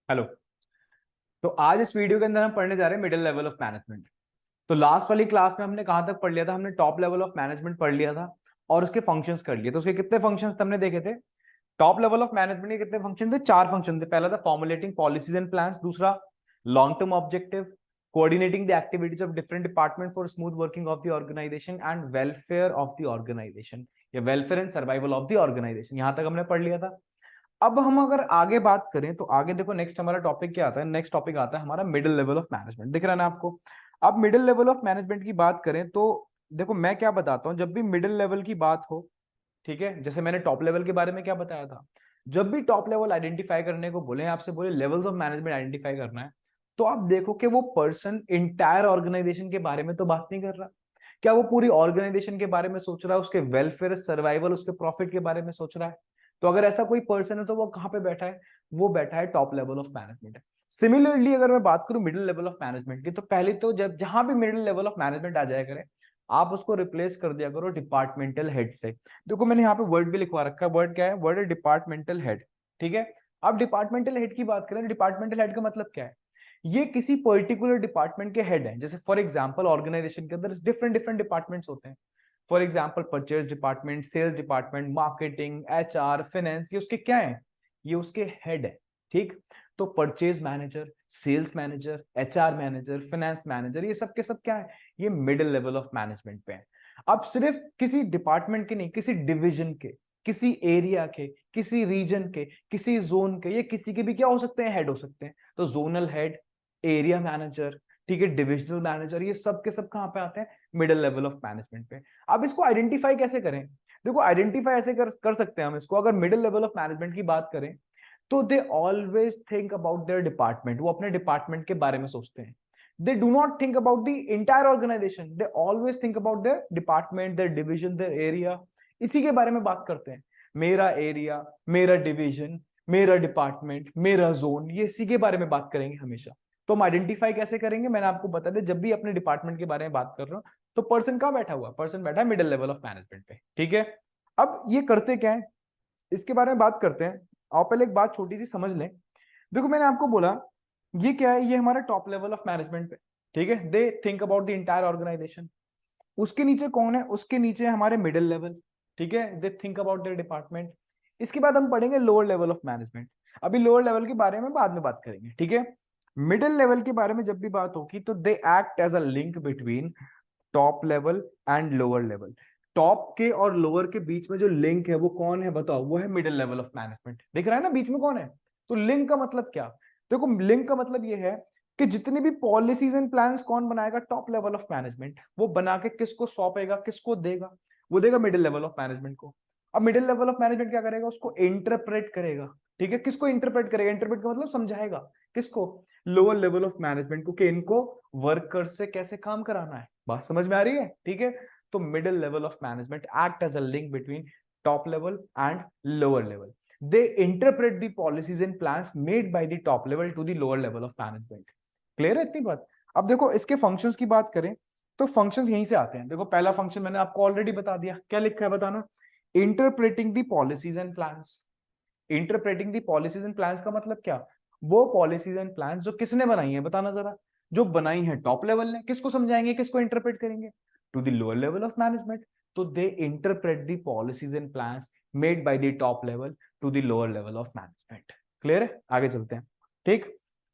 Hello. तो आज इस वीडियो के अंदर हम पढ़ने जा रहे हैं मिडिल लेवल ऑफ मैनेजमेंट। तो लास्ट वाली क्लास में हमने कहां तक पढ़ लिया था? हमने टॉप लेवल ऑफ मैनेजमेंट पढ़ लिया था और उसके फंक्शंस कर लिए। तो उसके कितने फंक्शंस हमने देखे थे? टॉप लेवल ऑफ मैनेजमेंट के कितने फंक्शन थे? 4 फंक्शन थे। पहला था फॉर्मुलेटिंग पॉलिसीज एंड प्लान्स, दूसरा long term objective, coordinating the activities of different department for smooth working of the organisation and welfare of the organisation, या welfare and survival of the organisation. यहां तक हमने पढ़ लिया था। अब हम अगर आगे बात करें तो आगे देखो, नेक्स्ट हमारा टॉपिक क्या आता है? नेक्स्ट टॉपिक आता है हमारा मिडिल लेवल ऑफ मैनेजमेंट। दिख रहा है ना आपको? अब मिडिल लेवल ऑफ मैनेजमेंट की बात करें तो देखो, मैं क्या बताता हूं, जब भी मिडिल लेवल की बात हो, ठीक है, जैसे मैंने टॉप लेवल के बारे में क्या बताया था, जब भी टॉप लेवल आइडेंटिफाई करने को बोले, आपसे बोले लेवल्स ऑफ मैनेजमेंट आइडेंटिफाई करना है, तो आप देखो कि वो पर्सन इंटायर ऑर्गेनाइजेशन के बारे में तो बात नहीं कर रहा। क्या वो पूरी ऑर्गेनाइजेशन के बारे में सोच रहा है, उसके वेलफेयर, सर्वाइवल, उसके प्रॉफिट के बारे में सोच रहा है? तो अगर ऐसा कोई पर्सन है तो वो कहां पे बैठा है? वो बैठा है top level of management. Similarly अगर मैं बात करूं मिडिल लेवल ऑफ मैनेजमेंट की, तो पहले तो जब जहां भी मिडिल लेवल ऑफ मैनेजमेंट आ जाया करे, आप उसको रिप्लेस कर दिया करो डिपार्टमेंटल हेड से। देखो मैंने यहाँ पे वर्ड भी लिखवा रखा है। वर्ड क्या है? वर्ड है डिपार्टमेंटल हेड। ठीक है। अब डिपार्टमेंटल हेड की बात करें, डिपार्टमेंटल हेड का मतलब क्या है? ये किसी पर्टिकुलर डिपार्टमेंट के हेड है। जैसे फॉर एग्जांपल ऑर्गेनाइजेशन के अंदर डिफरेंट डिफरेंट डिपार्टमेंट्स होते हैं। For example purchase department, sales department, marketing, HR, finance, ये उसके क्या है? ये उसके हेड है। ठीक। तो purchase manager, sales manager, HR manager, finance manager, ये सब के सब क्या है? ये मिडिल लेवल ऑफ मैनेजमेंट पे है। अब सिर्फ किसी डिपार्टमेंट के नहीं, किसी डिवीजन के, किसी एरिया के, किसी रीजन के, किसी जोन के, ये किसी के भी क्या हो सकते हैं? हेड हो सकते हैं। तो जोनल हेड, एरिया मैनेजर, ठीक है, डिविजनल मैनेजर, ये सब के सब कहां पे आते हैं? मिडिल लेवल ऑफ मैनेजमेंट पे। अब इसको आइडेंटिफाई कैसे करें? देखो आइडेंटिफाई ऐसे कर सकते हैं हम इसको, अगर मिडिल लेवल ऑफ मैनेजमेंट की बात करें, तो they always think about their department. वो अपने डिपार्टमेंट के बारे में सोचते हैं। They do not think about the entire organisation, they always think about their department, their division, their area. इसी के बारे में बात करते हैं। मेरा एरिया, मेरा डिवीजन, मेरा डिपार्टमेंट, मेरा जोन, ये इसी के बारे में बात करेंगे हमेशा। तो हम आइडेंटिफाई कैसे करेंगे? मैंने आपको बता दिया, जब भी अपने डिपार्टमेंट के बारे में बात कर रहा हूं, तो पर्सन कहां बैठा हुआ? पर्सन बैठा है मिडिल लेवल ऑफ मैनेजमेंट पे। ठीक है। अब ये करते क्या है, इसके बारे में बात करते हैं। आप पहले एक बात छोटी सी समझ लें। देखो मैंने आपको बोला, ये क्या है? ये हमारा टॉप लेवल ऑफ मैनेजमेंट पे। ठीक है। They think about the entire organisation. उसके नीचे कौन है? उसके नीचे हमारे मिडिल लेवल। ठीक है। They think about their department. इसके बाद हम पढ़ेंगे लोअर लेवल ऑफ मैनेजमेंट। अभी लोअर लेवल के बारे में बाद में बात करेंगे। ठीक है। मिडिल लेवल के बारे में जब भी बात होगी, तो they act as a link between top level and lower level. Top के और लोअर के बीच में जो लिंक है वो कौन है बताओ? वो है मिडिल लेवल ऑफ मैनेजमेंट। दिख रहा है ना बीच में कौन है? तो लिंक का मतलब क्या? देखो लिंक का मतलब ये है कि जितनी भी पॉलिसीज एंड प्लान्स कौन बनाएगा? Top level of management. वो बना के किसको सौंपेगा, किसको देगा? वो देगा मिडिल लेवल ऑफ मैनेजमेंट को। अब मिडिल लेवल ऑफ मैनेजमेंट क्या करेगा? उसको इंटरप्रेट करेगा। ठीक है। किसको इंटरप्रेट करेगा? इंटरप्रेट का मतलब समझाएगा। किसको? लोअर लेवल ऑफ मैनेजमेंट को, कि इनको वर्कर से कैसे काम कराना है। बात समझ में आ रही है? ठीक है। तो middle level of management act as a link between top level and lower level. they interpret the policies and plans made by the top level to the lower level of management। Clear है इतनी बात? अब देखो इसके functions की बात करें, तो फंक्शंस यहीं से आते हैं। देखो पहला फंक्शन मैंने आपको ऑलरेडी बता दिया, क्या लिखा है बताना? Interpreting the policies and plans. Interpreting the policies and plans का मतलब क्या? वो पॉलिसीज एंड प्लान्स जो किसने बनाई है, बताना जरा। जो बनाई है टॉप लेवल ने। किसको समझाएंगे, किसको इंटरप्रेट करेंगे? To the lower level of management. तो they interpret the policies and plans made by the top level to the lower level of management. Clear है? आगे चलते हैं। ठीक।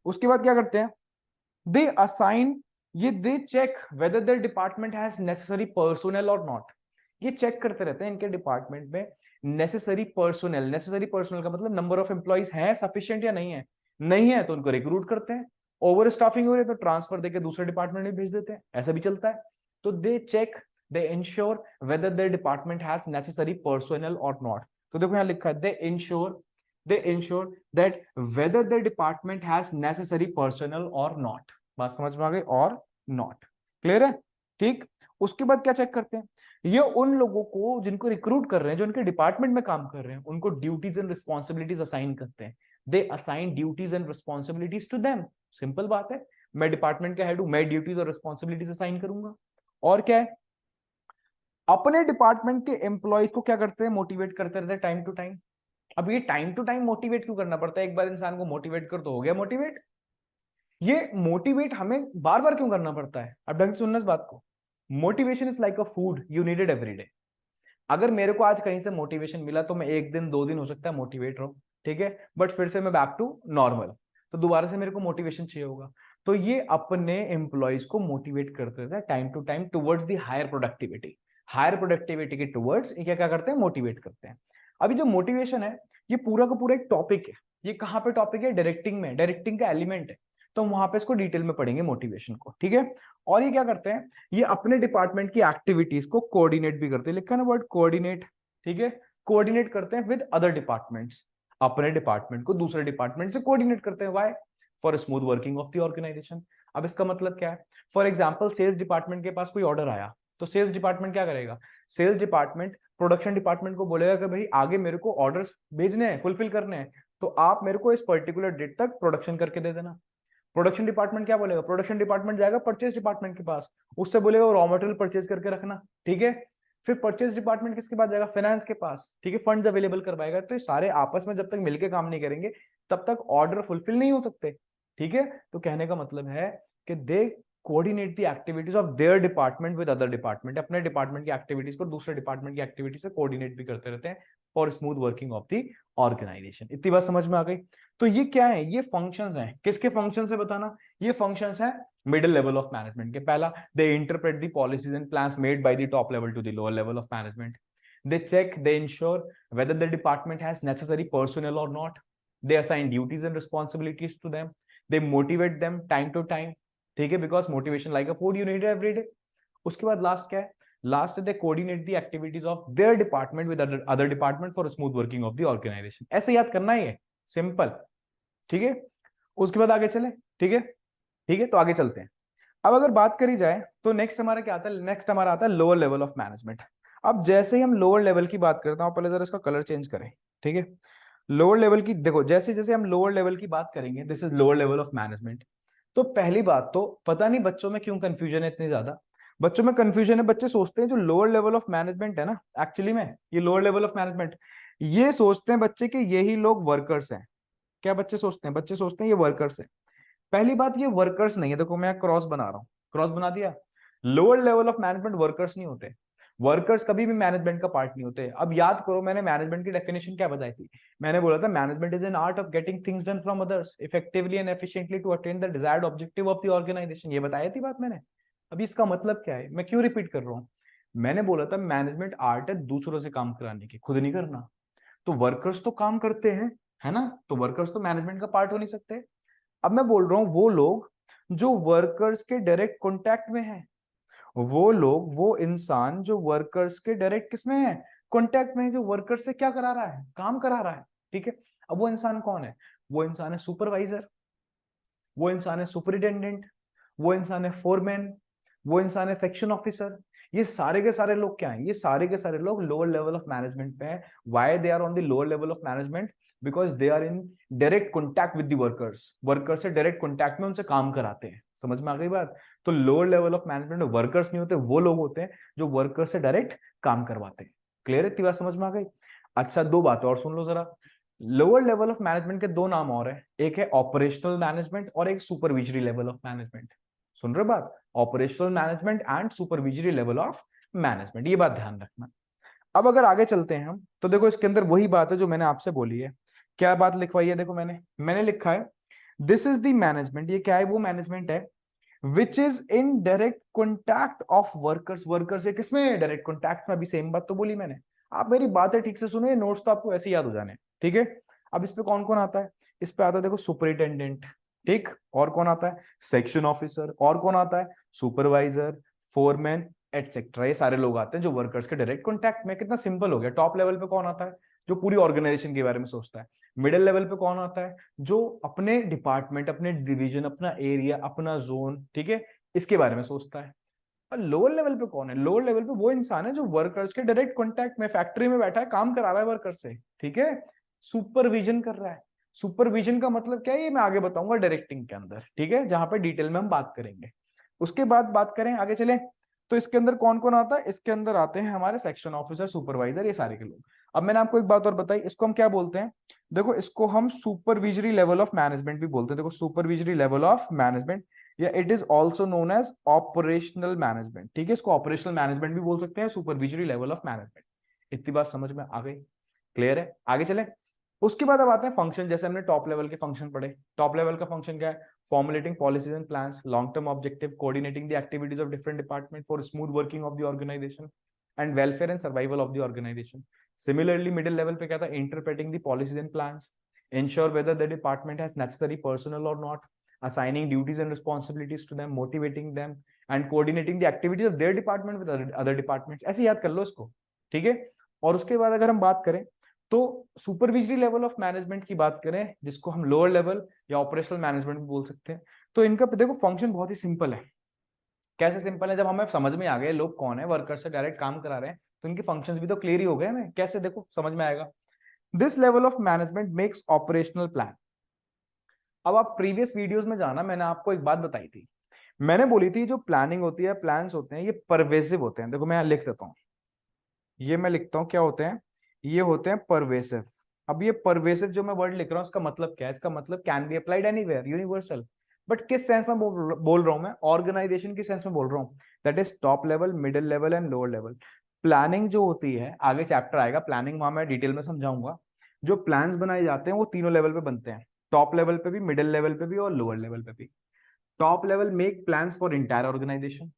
उसके बाद क्या करते हैं? दे असाइन, ये they check whether their department has necessary personnel और नॉट। ये चेक करते रहते हैं इनके डिपार्टमेंट में नेसेसरी पर्सोनल। नेसेसरी पर्सोनल का मतलब नंबर ऑफ एम्प्लॉइज है सफिशिएंट या नहीं है। नहीं है तो उनको रिक्रूट करते हैं। ओवर स्टाफिंग हो रही है तो ट्रांसफर देकर दूसरे डिपार्टमेंट में भेज देते हैं। ऐसा भी चलता है। तो they check, they ensure whether their department has necessary personnel और नॉट। तो देखो यहां लिखा है they ensure that whether the department has necessary personnel और नॉट। बात समझ में आ गई? और नॉट। क्लियर है? ठीक। उसके बाद क्या चेक करते हैं? ये उन लोगों को जिनको रिक्रूट कर रहे हैं, जो उनके डिपार्टमेंट में काम कर रहे हैं, उनको ड्यूटीज एंड रिस्पॉन्सिबिलिटीज असाइन करते हैं। They assign duties and responsibilities to them. Simple बात है। मैं डिपार्टमेंट का हेड हूं, मैं ड्यूटीज और रिस्पॉन्सिबिलिटीज असाइन करूंगा। और क्या है? अपने डिपार्टमेंट के एम्प्लॉयज को क्या करते हैं? मोटिवेट करते रहते हैं टाइम टू टाइम। अब ये टाइम टू टाइम मोटिवेट क्यों करना पड़ता है? एक बार इंसान को मोटिवेट कर तो हो गया मोटिवेट। ये मोटिवेट हमें बार बार क्यों करना पड़ता है? अब ढंग से सुनना इस बात को। Motivation is like a food you needed every day. अगर मेरे को आज कहीं से मोटिवेशन मिला तो मैं एक दिन 2 दिन हो सकता है मोटिवेट रहूं, ठीक है, बट फिर से मैं बैक टू नॉर्मल, तो दोबारा से मेरे को मोटिवेशन चाहिए होगा। तो ये अपने एम्प्लॉयज को मोटिवेट करते रहता है time to time towards the higher productivity. Higher productivity के टुवर्ड्स ये क्या करते हैं? मोटिवेट करते हैं। अभी जो मोटिवेशन है ये पूरा का पूरा एक टॉपिक है। ये कहाँ पे टॉपिक है? डायरेक्टिंग में, डायरेक्टिंग का एलिमेंट है। तो वहां पे इसको डिटेल में पढ़ेंगे मोटिवेशन को, ठीक है। और ये क्या करते हैं? ये अपने डिपार्टमेंट की एक्टिविटीज को कोऑर्डिनेट भी करते हैं। लिखा है ना वर्ड कोऑर्डिनेट, ठीक है। कोऑर्डिनेट करते हैं विद अदर डिपार्टमेंट्स। अपने डिपार्टमेंट को दूसरे डिपार्टमेंट से कोऑर्डिनेट करते हैं। Why? For smooth working of the organisation. अब इसका मतलब क्या है? फॉर एग्जाम्पल सेल्स डिपार्टमेंट के पास कोई ऑर्डर आया, तो सेल्स डिपार्टमेंट क्या करेगा? सेल्स डिपार्टमेंट प्रोडक्शन डिपार्टमेंट को बोलेगा कि भाई आगे मेरे को ऑर्डर्स भेजने हैं, फुलफिल करने हैं, तो आप मेरे को इस पर्टिकुलर डेट तक प्रोडक्शन करके दे देना। प्रोडक्शन डिपार्टमेंट क्या बोलेगा? प्रोडक्शन डिपार्टमेंट जाएगा परचेज डिपार्टमेंट के पास, उससे बोलेगा रॉ मटेरियल परचेज करके रखना, ठीक है। फिर परचेज डिपार्टमेंट किसके पास जाएगा? फाइनेंस के पास, ठीक है, फंड्स अवेलेबल करवाएगा। तो ये सारे आपस में जब तक मिलकर काम नहीं करेंगे तब तक ऑर्डर फुलफिल नहीं हो सकते, ठीक है। तो कहने का मतलब है कि they coordinate the activities of their department with other department. अपने डिपार्टमेंट की एक्टिविटीज को दूसरे डिपार्टमेंट की एक्टिविटी से कोऑर्डिनेट भी करते रहते हैं for smooth working of the organisation. इतनी बात समझ में आ गई? तो ये क्या है? ये फंक्शंस हैं। किसके फंक्शंस है बताना? ये फंक्शंस हैं मिडिल लेवल ऑफ मैनेजमेंट के। पहला, they interpret the policies and plans made by the top level to the lower level of management. They check, they ensure whether the department has necessary personnel or not. They assign duties and responsibilities to them. They motivate them time to time. ठीक है, because motivation like a food you need every day. उसके बाद last क्या है? Last they coordinate the activities of their department with other department for smooth working of the organisation. ऐसे याद करना ही है, सिंपल, ठीक है। उसके बाद आगे चले, ठीक है, ठीक है। तो आगे चलते हैं। अब अगर बात करी जाए तो नेक्स्ट हमारा क्या आता है? नेक्स्ट हमारा आता है लोअर लेवल ऑफ मैनेजमेंट। अब जैसे ही हम लोअर लेवल की बात करते हैं, पहले जरा इसका कलर चेंज करें, ठीक है। लोअर लेवल की देखो, जैसे जैसे हम लोअर लेवल की बात करेंगे, this is lower level of management. तो पहली बात तो पता नहीं बच्चों में क्यों कंफ्यूजन है इतनी ज्यादा। बच्चों में कंफ्यूजन है, बच्चे सोचते हैं जो लोअर लेवल ऑफ मैनेजमेंट है ना, एक्चुअली में ये लोअर लेवल ऑफ मैनेजमेंट, ये सोचते हैं बच्चे कि यही लोग वर्कर्स हैं। क्या बच्चे सोचते हैं? बच्चे सोचते हैं ये वर्कर्स है। पहली बात, ये वर्कर्स नहीं है। देखो मैं क्रॉस बना रहा हूं, क्रॉस बना दिया। Lower level of management workers नहीं होते। वर्कर्स कभी भी मैनेजमेंट का पार्ट नहीं होते। अब याद करो मैंने मैनेजमेंट की डेफिनेशन क्या बताई थी? मैंने बोला था management is an art of getting things done from others effectively and efficiently to attain the desired objective of the organisation. ये बताई थी बात मैंने। अभी इसका मतलब क्या है? मैं क्यों रिपीट कर रहा हूँ? मैंने बोला था मैनेजमेंट आर्ट है दूसरों से काम कराने की, खुद नहीं करना। तो वर्कर्स तो काम करते हैं, है ना, तो वर्कर्स तो मैनेजमेंट का पार्ट हो नहीं सकते। अब मैं बोल रहा हूं वो लोग जो वर्कर्स के डायरेक्ट कांटेक्ट में है, वो लोग, वो इंसान जो वर्कर्स के डायरेक्ट किसमें है? कांटेक्ट में है, जो वर्कर्स से क्या करा रहा है? काम करा रहा है, ठीक है। अब वो इंसान कौन है? वो इंसान है सुपरवाइजर, वो इंसान है सुपरिटेंडेंट, वो इंसान है फोरमैन, वो इंसान है सेक्शन ऑफिसर। ये सारे के सारे लोग क्या हैं? ये सारे के सारे लोग लोअर लेवल ऑफ मैनेजमेंट पे हैं। Why they are on the lower level of management? Because they are in direct contact with the workers. Workers से डायरेक्ट कॉन्टैक्ट में उनसे काम कराते हैं। समझ में आ गई बात? तो लोअर लेवल ऑफ मैनेजमेंट में वर्कर्स नहीं होते, वो लोग होते हैं जो वर्कर्स से डायरेक्ट काम करवाते हैं। क्लियर है? बात समझ में आ गई? अच्छा, दो बातें और सुन लो जरा। लोअर लेवल ऑफ मैनेजमेंट के दो नाम और है, एक है ऑपरेशनल मैनेजमेंट और एक सुपरविजरी लेवल ऑफ मैनेजमेंट। सुन रहे बात? Operational management and supervisory level of management, ये बात ध्यान रखना। अब अगर आगे चलते हैं हम, तो देखो इसके अंदर वही बात है जो मैंने आपसे बोली है। क्या बात लिखवाई है? देखो मैंने लिखा है दिस इज द मैनेजमेंट। ये क्या है? वो मैनेजमेंट है which is in direct contact of workers. Workers से किसमें? डायरेक्ट कॉन्टैक्ट में। अभी सेम बात तो बोली मैंने। आप मेरी बातें ठीक से सुनो, ये नोट्स तो आपको ऐसे याद हो जाने, ठीक है। अब इस पे कौन कौन आता है? इस पे आता है देखो सुपरिटेंडेंट, ठीक। और कौन आता है? Section officer. और कौन आता है? Supervisor, foreman, etcetera. ये सारे लोग आते हैं जो वर्कर्स के डायरेक्ट कॉन्टैक्ट में। कितना सिंपल हो गया। टॉप लेवल पे कौन आता है? जो पूरी ऑर्गेनाइजेशन के बारे में सोचता है। मिडिल लेवल पे कौन आता है? जो अपने डिपार्टमेंट, अपने डिवीजन, अपना एरिया, अपना जोन, ठीक है, इसके बारे में सोचता है। और लोअर लेवल पे कौन है? लोअर लेवल पे वो इंसान है जो वर्कर्स के डायरेक्ट कांटेक्ट में, फैक्ट्री में बैठा है, काम करा रहा है वर्कर से, ठीक है, सुपरविजन कर रहा है। सुपरविजन का मतलब क्या है? ये मैं आगे बताऊंगा डायरेक्टिंग के अंदर, ठीक है, जहां पे डिटेल में हम बात करेंगे। उसके बाद बात करें, आगे चले, तो इसके अंदर कौन कौन आता है? इसके अंदर आते हैं हमारे सेक्शन ऑफिसर, सुपरवाइजर, ये सारे के लोग। अब मैंने आपको एक बात और बताई, इसको हम क्या बोलते हैं, देखो इसको हम सुपरविजरी लेवल ऑफ मैनेजमेंट भी बोलते हैं। देखो सुपरविजरी लेवल ऑफ मैनेजमेंट, या it is also known as operational management. ठीक है, इसको ऑपरेशनल मैनेजमेंट भी बोल सकते हैं, सुपरविजरी लेवल ऑफ मैनेजमेंट। इतनी बात समझ में आ गई? क्लियर है? आगे चले। उसके बाद अब आते हैं फंक्शन। जैसे हमने टॉप लेवल के फंक्शन पढ़े, टॉप लेवल का फंक्शन क्या है? Formulating policies and plans, long term objective, coordinating the activities of different department for smooth working of the organisation and welfare and survival of the organisation. Similarly middle level पे क्या था? Interpreting the policies and plans, ensure whether the department has necessary personnel or not, assigning duties and responsibilities to them, motivating them and coordinating the activities of their department with other departments। ऐसे याद कर लो इसको। ठीक है, और उसके बाद अगर हम बात करें तो सुपरविजरी लेवल ऑफ मैनेजमेंट की बात करें, जिसको हम लोअर लेवल या ऑपरेशनल मैनेजमेंट भी बोल सकते हैं, तो इनका देखो फंक्शन बहुत ही सिंपल है। कैसे सिंपल है? जब हमें समझ में आ गए लोग कौन है, वर्कर से डायरेक्ट काम करा रहे हैं, तो इनके फंक्शंस भी तो क्लियर ही हो गए हमें। कैसे? देखो समझ में आएगा। This level of management makes operational plan. अब आप प्रीवियस वीडियोस में जाना, मैंने आपको एक बात बताई थी, मैंने बोली थी जो प्लानिंग होती है, प्लान्स होते हैं, ये परवेसिव होते हैं। देखो मैं यहाँ लिख देता हूँ, ये मैं लिखता हूँ क्या होते हैं, ये होते हैं परवेसिव। अब ये परवेसिव जो मैं वर्ड लिख रहा हूँ, इसका मतलब क्या है? इसका मतलब can be applied anywhere, universal. But किस सेंस में बोल रहा हूं मैं? ऑर्गेनाइजेशन की सेंस में बोल रहा हूँ। That is top level, middle level and lower level. Planning जो होती है, आगे चैप्टर आएगा प्लानिंग, वहां मैं डिटेल में समझाऊंगा। जो प्लान्स बनाए जाते हैं वो तीनों लेवल पे बनते हैं, टॉप लेवल पे भी, मिडिल लेवल पे भी और लोअर लेवल पे भी। Top level make plans for entire organisation,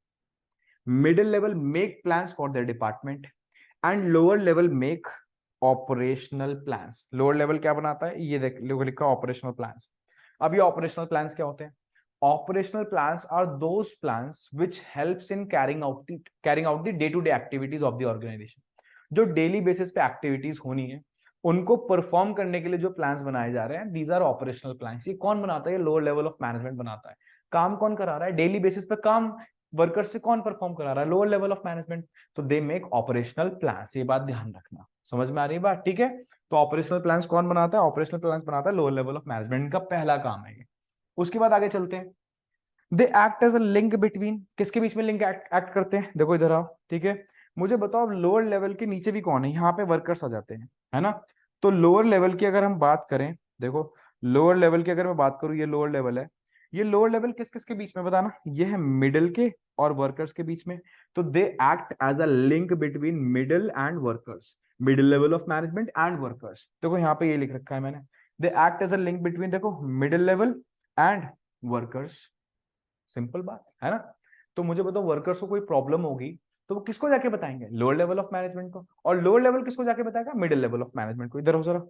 middle level make plans for their department and lower level make operational plans. Lower level क्या बनाता है? ये देख लिखा ऑपरेशनल प्लान्स। अब ये ऑपरेशनल प्लान्स क्या होते हैं? Operational plans are those plans which helps in carrying out the day to day activities of the organisation. जो डेली बेसिस पे एक्टिविटीज होनी है, उनको परफॉर्म करने के लिए जो प्लान्स बनाए जा रहे हैं, दीज आर ऑपरेशनल प्लान्स। ये कौन बनाता है? ये लोअर लेवल ऑफ मैनेजमेंट बनाता है। काम कौन करा रहा है? डेली बेसिस पे काम वर्कर से कौन परफॉर्म करा रहा है? Lower level of management. तो दे मेक ऑपरेशनल प्लान्स। ये बात ध्यान रखना, समझ में आ रही है बात? ठीक है, तो ऑपरेशनल प्लान्स कौन बनाता है? ऑपरेशनल प्लान्स बनाता है लोअर लेवल ऑफ मैनेजमेंट, का पहला काम है ये। उसके बाद आगे चलते हैं। They act as a link between, किसके बीच में लिंक एक्ट करते हैं? देखो इधर आओ। ठीक है, मुझे बताओ लोअर लेवल के नीचे भी कौन है? यहाँ पे वर्कर्स आ जाते हैं, है ना? तो लोअर लेवल की अगर हम बात करें, देखो लोअर लेवल की अगर मैं बात करूं, ये लोअर लेवल है। ये लोअर लेवल किस किस के बीच में बताना? ये है मिडिल के और वर्कर्स के बीच में। तो they act as a link between middle and workers, middle level of management and workers. देखो यहाँ पे ये लिख रखा है मैंने, they act as a link between, देखो middle level and workers. Simple बात है ना? तो मुझे बताओ वर्कर्स को कोई प्रॉब्लम होगी तो वो किसको जाके बताएंगे? लोअर लेवल ऑफ मैनेजमेंट को। और लोअर लेवल किसको जाके बताएगा? मिडिल लेवल ऑफ मैनेजमेंट को। इधर हो जरा।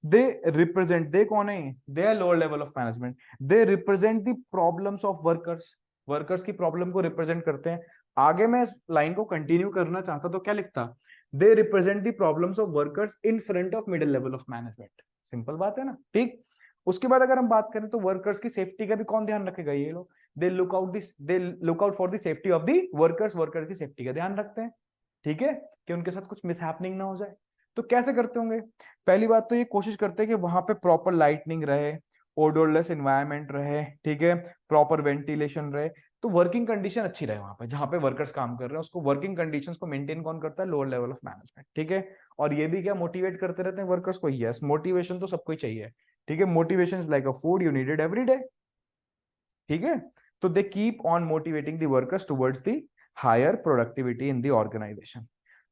दे रिप्रेजेंट, दे कौन है? They are lower level of management. They represent the problems of workers, workers की प्रॉब्लम को रिप्रेजेंट करते हैं। आगे मैं इस लाइन को कंटिन्यू करना चाहता तो क्या लिखता? दे represent the problems of workers in front of middle level of management. Simple बात है ना? ठीक। उसके बाद अगर हम बात करें तो वर्कर्स की सेफ्टी का भी कौन ध्यान रखेगा? ये लोग। They look out for the safety of the workers, worker की सेफ्टी का ध्यान रखते हैं। ठीक है, कि उनके साथ कुछ मिसहैपनिंग ना हो जाए। तो कैसे करते होंगे? पहली बात तो ये कोशिश करते हैं कि वहां पे प्रॉपर लाइटनिंग रहे, ओडोरलेस एनवायरनमेंट रहे, ठीक है, प्रॉपर वेंटिलेशन रहे, तो वर्किंग कंडीशन अच्छी रहे वहां पे जहां पे वर्कर्स काम कर रहे हैं। उसको वर्किंग कंडीशंस को मेंटेन कौन करता है? Lower level of management. ठीक है, और ये भी क्या मोटिवेट करते रहते हैं वर्कर्स को? यस, मोटिवेशन तो सबको ही चाहिए। ठीक है, motivation is like a food, you need it every day. ठीक है, तो they keep on motivating the workers towards the higher productivity in the organisation.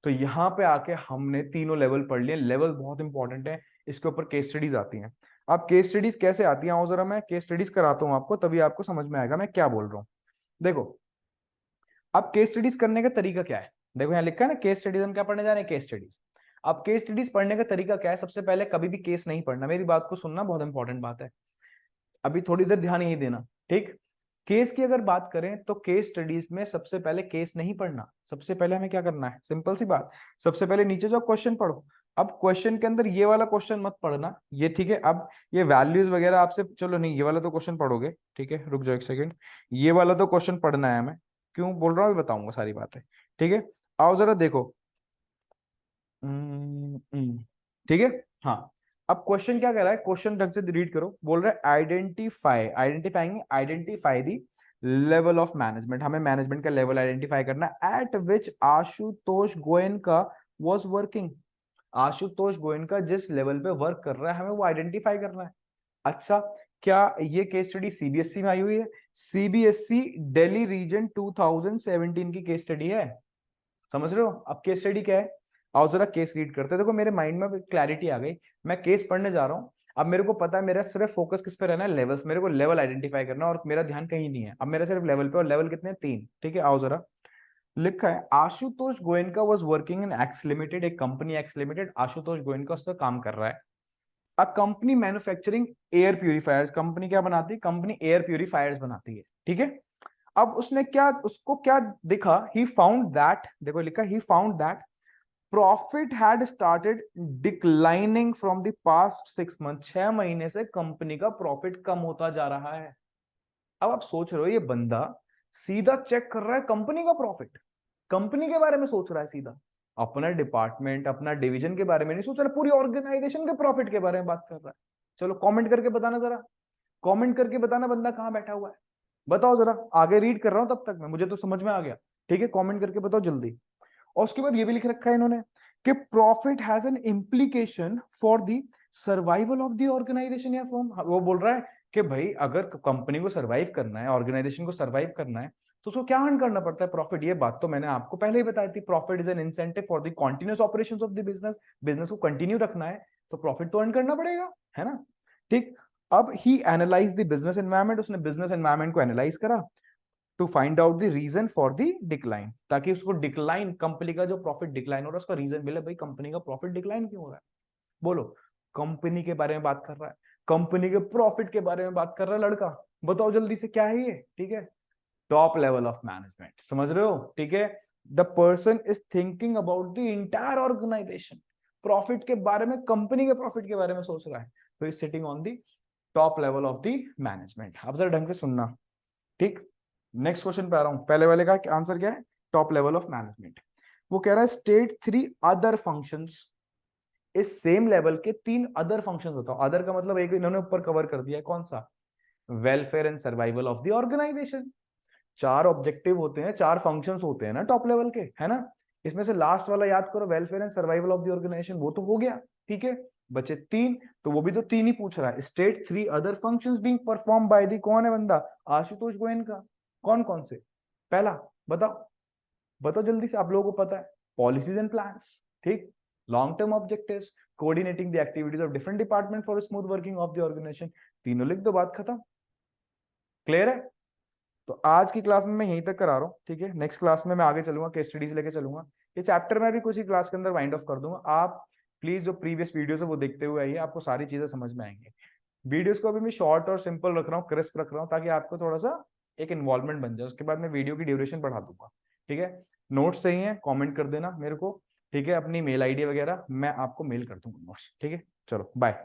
तो यहां पे आके हमने तीनों लेवल पढ़ लिए। लेवल बहुत इंपॉर्टेंट है, इसके ऊपर केस स्टडीज आती हैं। अब केस स्टडीज कैसे आती हैं, आओ जरा मैं केस स्टडीज कराता हूं आपको, तभी आपको समझ में आएगा मैं क्या बोल रहा हूं। देखो, अब केस स्टडीज करने का तरीका क्या है? देखो यहाँ लिखा है ना, केस स्टडीज हम क्या पढ़ने जा रहे हैं? Case studies. अब केस स्टडीज पढ़ने का तरीका क्या है? सबसे पहले कभी भी केस नहीं पढ़ना, मेरी बात को सुनना, बहुत इंपॉर्टेंट बात है। अभी थोड़ी देर ध्यान यही देना। ठीक, केस की अगर बात करें तो केस स्टडीज में सबसे पहले केस नहीं पढ़ना। सबसे पहले हमें क्या करना है? सिंपल सी बात, सबसे पहले नीचे जो क्वेश्चन पढ़ो। अब क्वेश्चन के अंदर ये वाला क्वेश्चन मत पढ़ना, ये ठीक है। अब ये वैल्यूज वगैरह आपसे, चलो नहीं, ये वाला तो क्वेश्चन पढ़ोगे, ठीक है, रुक जाओ एक सेकेंड। ये वाला तो क्वेश्चन पढ़ना है, मैं क्यों बोल रहा हूँ बताऊंगा सारी बातें। ठीक है, आओ जरा देखो। ठीक है, हाँ। अब क्वेश्चन क्या कह रहा है? क्वेश्चन ढंग से रीड करो। बोल रहा है identify, identify the level of management. हमें मैनेजमेंट का लेवल आइडेंटिफाई करना है eight which Ashutosh Goenka was working. Ashutosh Goenka जिस लेवल पे वर्क कर रहा है हमें वो आइडेंटिफाई करना है। अच्छा, क्या ये केस स्टडी सीबीएसई में आई हुई है? सीबीएसई दिल्ली रीजन 2017 की केस स्टडी है, समझ रहे हो? अब केस स्टडी क्या है, आओ जरा केस रीड करते हैं। देखो मेरे माइंड में क्लैरिटी आ गई, मैं केस पढ़ने जा रहा हूँ। अब मेरे को पता है मेरा सिर्फ फोकस किस पे रहना है, लेवल्स, मेरे को लेवल आइडेंटिफाई करना है और मेरा ध्यान कहीं नहीं है। अब मेरा सिर्फ लेवल पे, और लेवल कितने हैं? 3। ठीक है, आओ जरा। लिखा है Ashutosh Goenka was working in X limited, एक company X limited, Ashutosh Goenka उस पर काम कर रहा है। A company manufacturing air purifiers, company क्या बनाती है? कंपनी एयर प्यूरिफायर्स बनाती है। ठीक है, अब उसने क्या, उसको क्या दिखा? ही फाउंड दैट, देखो लिखा, he found that profit had started declining from the past 6 month, 6 महीने से कंपनी का प्रॉफिट कम होता जा रहा है। अब आप सोच रहे हो ये बंदा सीधा चेक कर रहा है कंपनी का प्रॉफिट, कंपनी के बारे में सोच रहा है सीधा, अपना डिपार्टमेंट अपना डिवीजन के बारे में नहीं सोच रहा, पूरी ऑर्गेनाइजेशन के प्रॉफिट के बारे में बात कर रहा है। चलो कमेंट करके बताना जरा, कमेंट करके बताना बंदा कहां बैठा हुआ है, बताओ जरा। आगे रीड कर रहा हूं तब तक मैं, मुझे तो समझ में आ गया। ठीक है, कमेंट करके बताओ जल्दी। और उसके बाद ये भी लिख रखा है इन्होंने कि profit has an implication for the survival of the organisation या फॉर्म। वो बोल रहा है कि भाई अगर कंपनी को सर्वाइव करना है, ऑर्गेनाइजेशन को सर्वाइव करना है, तो उसको क्या अर्न करना पड़ता है? प्रॉफिट। ये बात तो मैंने आपको पहले ही बताई थी, profit is an incentive for the continuous operations of the business. Business को कंटिन्यू रखना है तो प्रॉफिट तो अर्न करना पड़ेगा, है ना? ठीक, अब he analyse the business environment, उसने बिजनेस एनवायरमेंट को एनालाइज करा to find out the reason for the decline, ताकि उसको डिक्लाइन, कंपनी का जो प्रॉफिट डिक्लाइन हो रहा है उसका रीजन मिले। भाई कंपनी का प्रॉफिट डिक्लाइन क्यों हो रहा है? बोलो, कंपनी के बारे में बात कर रहा है, कंपनी के प्रॉफिट के बारे में बात कर रहा है लड़का, बताओ जल्दी से क्या है ये? ठीक है, टॉप लेवल ऑफ मैनेजमेंट, समझ रहे हो? ठीक है, the person is thinking about the entire organisation, profit के बारे में, कंपनी के प्रॉफिट के बारे में सोच रहा है, तो is sitting on the top level of the management. अब जरा ढंग से सुनना। ठीक, नेक्स्ट क्वेश्चन पे आ रहा हूं। पहले वाले का आंसर क्या है? Top level of management. वो कह रहा है स्टेट 3 अदर फंक्शंस, इस सेम लेवल के 3 अदर फंक्शंस बताओ। अदर का मतलब एक इन्होंने ऊपर कवर कर दिया है, कौन सा? Welfare and survival of the organisation. 4 objective होते हैं, 4 फंक्शंस होते हैं ना टॉप लेवल के, है ना? इसमें से लास्ट वाला याद करो, welfare and survival of the organisation, वो तो हो गया। ठीक है, बचे 3, तो वो भी तो 3 ही पूछ रहा है। State 3 other functions being perform by the, कौन है बंदा? आशुतोष गोयनका। कौन कौन से? पहला बताओ, बताओ जल्दी से, आप लोगों को पता है। पॉलिसीज एंड प्लान्स, ठीक, long term objectives, coordinating the activities of different department for smooth working of the organisation. तीनों लिख दो, बात खत्म। क्लियर है? तो आज की क्लास में मैं यहीं तक करा रहा हूँ। ठीक है, नेक्स्ट क्लास में मैं आगे चलूंगा, केस स्टडीज लेके चलूंगा। ये चैप्टर में भी कुछ ही क्लास के अंदर वाइंड ऑफ कर दूंगा। आप प्लीज जो प्रीवियस वीडियोस है वो देखते हुए आइए, आपको सारी चीजें समझ में आएंगी। वीडियोस को अभी मैं शॉर्ट और सिंपल रख रहा हूँ, क्रिस्प रख रहा हूँ, ताकि आपको थोड़ा सा एक इन्वॉल्वमेंट बन जाए। उसके बाद मैं वीडियो की ड्यूरेशन बढ़ा दूंगा। ठीक है, नोट्स सही है कमेंट कर देना मेरे को। ठीक है, अपनी मेल आईडी वगैरह मैं आपको मेल कर दूंगा नोट्स। ठीक है, चलो बाय।